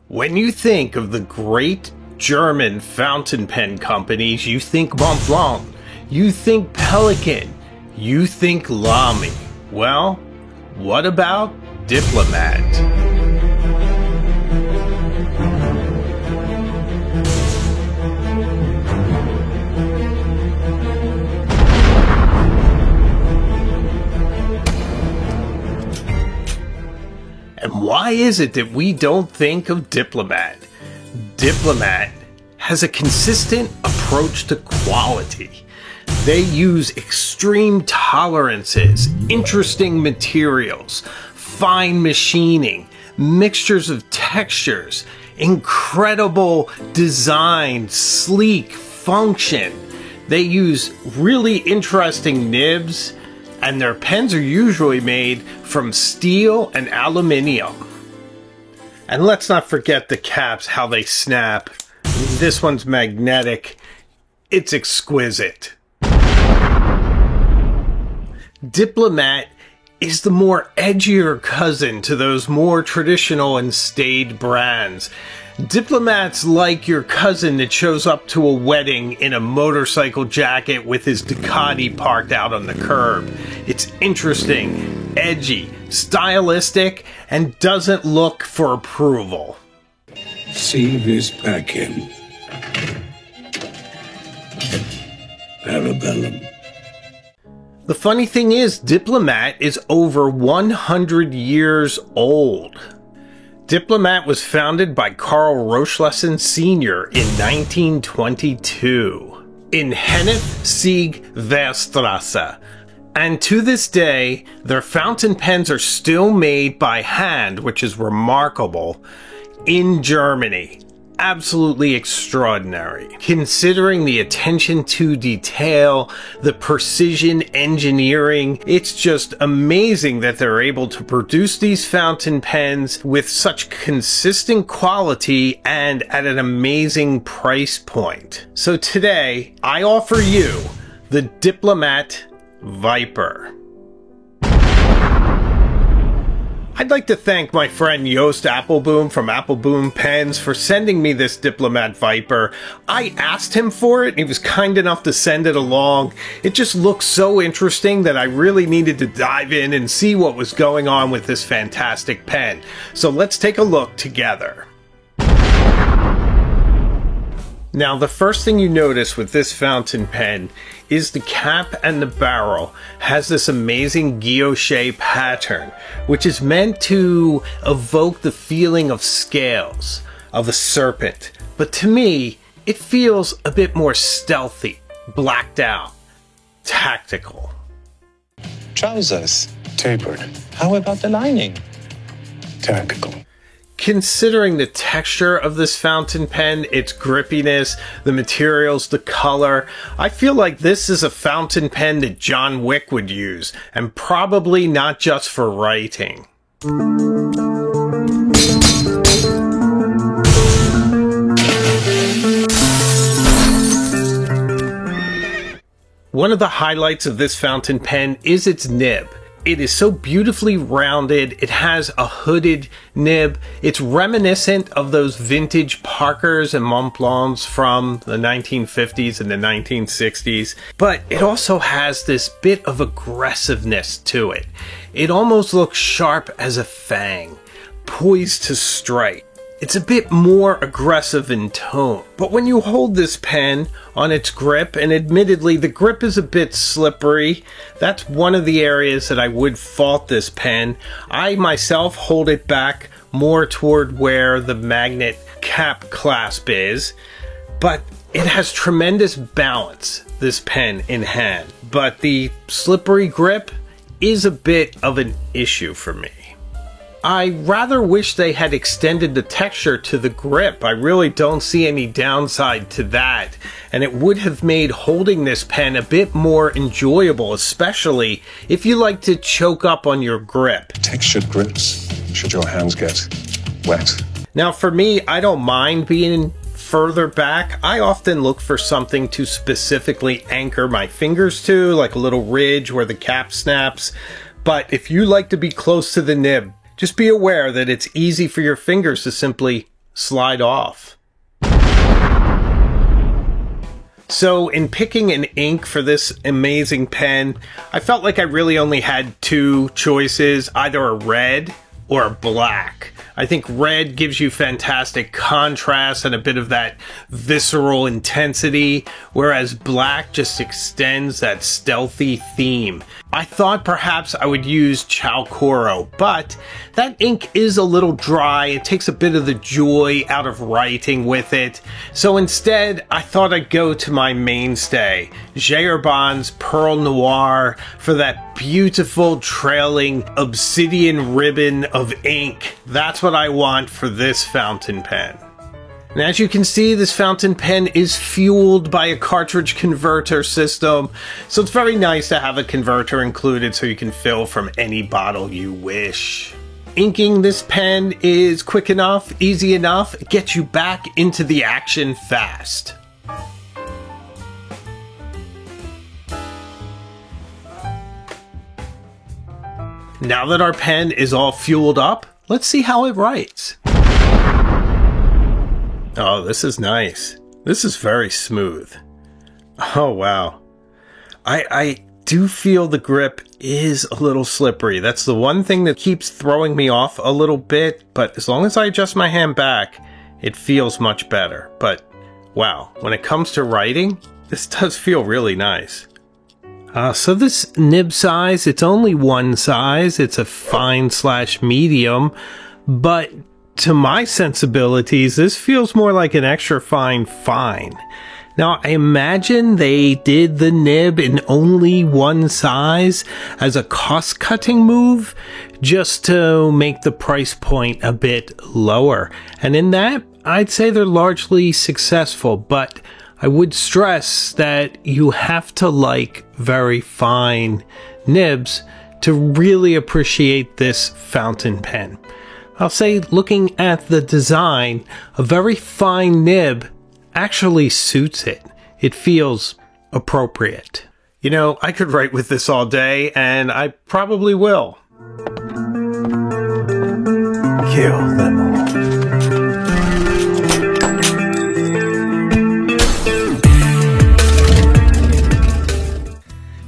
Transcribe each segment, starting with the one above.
When you think of the great German fountain pen companies, you think Montblanc, you think Pelikan, you think Lamy. Well, what about Diplomat? And why is it that we don't think of Diplomat? Diplomat has a consistent approach to quality. They use extreme tolerances, interesting materials, fine machining, mixtures of textures, incredible design, sleek function. They use really interesting nibs, and their pens are usually made from steel and aluminium. And let's not forget the caps, how they snap. This one's magnetic. It's exquisite. Diplomat is the more edgier cousin to those more traditional and staid brands. Diplomat's like your cousin that shows up to a wedding in a motorcycle jacket with his Ducati parked out on the curb. It's interesting, edgy, stylistic, and doesn't look for approval. See this packet. Parabellum. The funny thing is, Diplomat is over 100 years old. Diplomat was founded by Karl Rochlessen Sr. in 1922 in Hennef-Sieg-Verstrasse. And to this day, their fountain pens are still made by hand, which is remarkable, in Germany. Absolutely extraordinary. Considering the attention to detail, the precision engineering, it's just amazing that they're able to produce these fountain pens with such consistent quality and at an amazing price point. So today, I offer you the Diplomat Viper. I'd like to thank my friend Joost Appelboom from Appelboom Pens for sending me this Diplomat Viper. I asked him for it, and he was kind enough to send it along. It just looks so interesting that I really needed to dive in and see what was going on with this fantastic pen. So let's take a look together. Now, the first thing you notice with this fountain pen is the cap and the barrel has this amazing guilloche pattern, which is meant to evoke the feeling of scales, of a serpent. But to me, it feels a bit more stealthy, blacked out, tactical. Trousers, tapered. How about the lining? Tactical. Considering the texture of this fountain pen, its grippiness, the materials, the color, I feel like this is a fountain pen that John Wick would use, and probably not just for writing. One of the highlights of this fountain pen is its nib. It is so beautifully rounded. It has a hooded nib. It's reminiscent of those vintage Parkers and Montblancs from the 1950s and the 1960s. But it also has this bit of aggressiveness to it. It almost looks sharp as a fang, poised to strike. It's a bit more aggressive in tone. But when you hold this pen on its grip, and admittedly the grip is a bit slippery, that's one of the areas that I would fault this pen. I myself hold it back more toward where the magnet cap clasp is, but it has tremendous balance, this pen in hand. But the slippery grip is a bit of an issue for me. I rather wish they had extended the texture to the grip. I really don't see any downside to that, and it would have made holding this pen a bit more enjoyable, especially if you like to choke up on your grip. Textured grips, should your hands get wet. Now for me, I don't mind being further back. I often look for something to specifically anchor my fingers to, like a little ridge where the cap snaps. But if you like to be close to the nib, just be aware that it's easy for your fingers to simply slide off. So in picking an ink for this amazing pen, I felt like I really only had two choices, either a red or a black. I think red gives you fantastic contrast and a bit of that visceral intensity, whereas black just extends that stealthy theme. I thought perhaps I would use Chalcoro, but that ink is a little dry. It takes a bit of the joy out of writing with it. So instead, I thought I'd go to my mainstay, J. Herbin's Pearl Noir, for that beautiful trailing obsidian ribbon of ink. That's what I want for this fountain pen. And as you can see, this fountain pen is fueled by a cartridge converter system, so it's very nice to have a converter included so you can fill from any bottle you wish. Inking this pen is quick enough, easy enough, it gets you back into the action fast. Now that our pen is all fueled up, let's see how it writes. Oh, this is nice. This is very smooth. Oh, wow. I do feel the grip is a little slippery. That's the one thing that keeps throwing me off a little bit, but as long as I adjust my hand back, it feels much better. But wow, when it comes to writing, this does feel really nice. So this nib size, it's only one size. It's a fine/medium, but to my sensibilities, this feels more like an extra fine. Now, I imagine they did the nib in only one size as a cost-cutting move, just to make the price point a bit lower. And in that, I'd say they're largely successful, but I would stress that you have to like very fine nibs to really appreciate this fountain pen. I'll say, looking at the design, a very fine nib actually suits it. It feels appropriate. You know, I could write with this all day, and I probably will. Kill them all.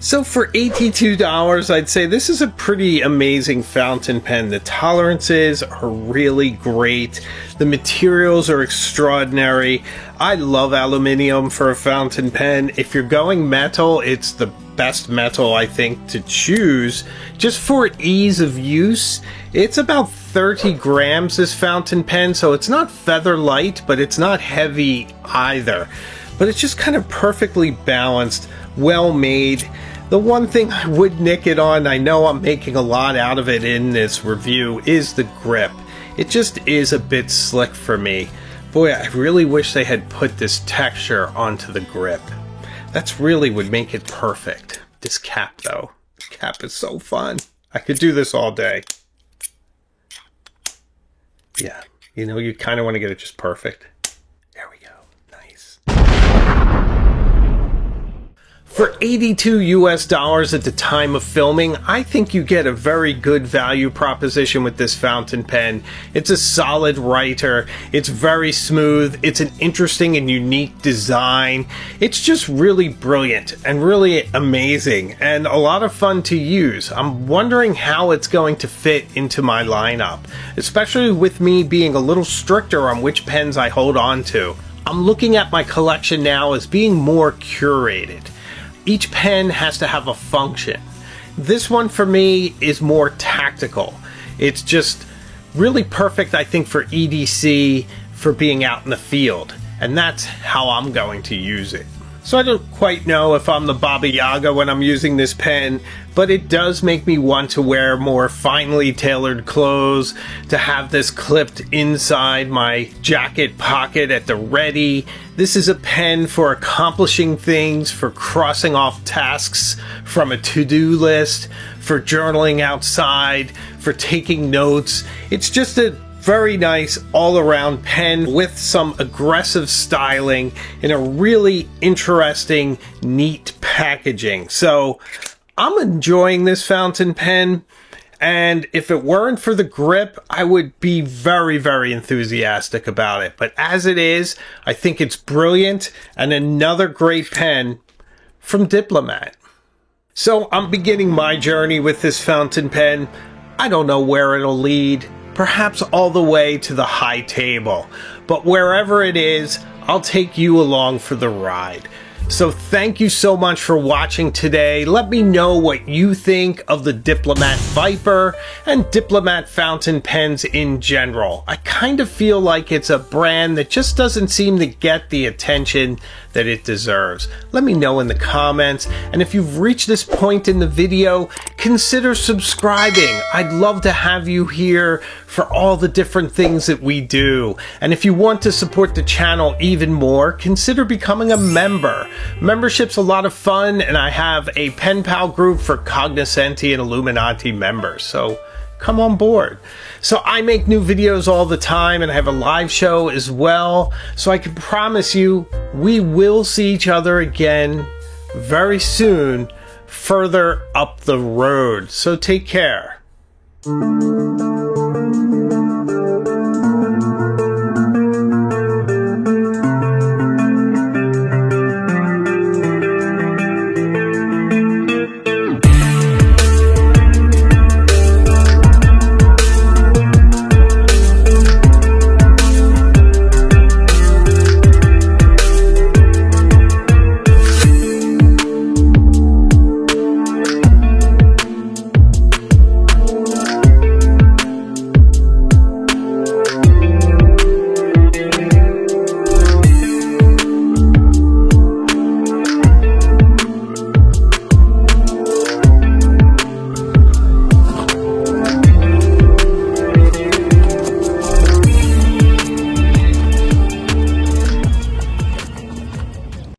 So for $82, I'd say this is a pretty amazing fountain pen. The tolerances are really great. The materials are extraordinary. I love aluminum for a fountain pen. If you're going metal, it's the best metal, I think, to choose. Just for ease of use, it's about 30 grams, this fountain pen, so it's not feather light, but it's not heavy either. But it's just kind of perfectly balanced, well made. The one thing I would nick it on, I know I'm making a lot out of it in this review, is the grip. It just is a bit slick for me. Boy, I really wish they had put this texture onto the grip. That's really would make it perfect. This cap, though. The cap is so fun. I could do this all day. Yeah, you know, you kind of want to get it just perfect. There we go. Nice. For $82 US at the time of filming, I think you get a very good value proposition with this fountain pen. It's a solid writer, it's very smooth, it's an interesting and unique design. It's just really brilliant and really amazing and a lot of fun to use. I'm wondering how it's going to fit into my lineup, especially with me being a little stricter on which pens I hold on to. I'm looking at my collection now as being more curated. Each pen has to have a function. This one for me is more tactical. It's just really perfect, I think, for EDC, for being out in the field. And that's how I'm going to use it. So I don't quite know if I'm the Baba Yaga when I'm using this pen, but it does make me want to wear more finely tailored clothes, to have this clipped inside my jacket pocket at the ready. This is a pen for accomplishing things, for crossing off tasks from a to-do list, for journaling outside, for taking notes. It's just a very nice all-around pen with some aggressive styling in a really interesting, neat packaging. So I'm enjoying this fountain pen. And if it weren't for the grip, I would be very, very enthusiastic about it. But as it is, I think it's brilliant and another great pen from Diplomat. So I'm beginning my journey with this fountain pen. I don't know where it'll lead, perhaps all the way to the high table. But wherever it is, I'll take you along for the ride. So thank you so much for watching today. Let me know what you think of the Diplomat Viper and Diplomat fountain pens in general. I kind of feel like it's a brand that just doesn't seem to get the attention that it deserves. Let me know in the comments, and if you've reached this point in the video, consider subscribing. I'd love to have you here for all the different things that we do. And if you want to support the channel even more, consider becoming a member. Membership's a lot of fun, and I have a pen pal group for Cognoscenti and Illuminati members, so come on board. So I make new videos all the time, and I have a live show as well, so I can promise you we will see each other again very soon further up the road. So take care.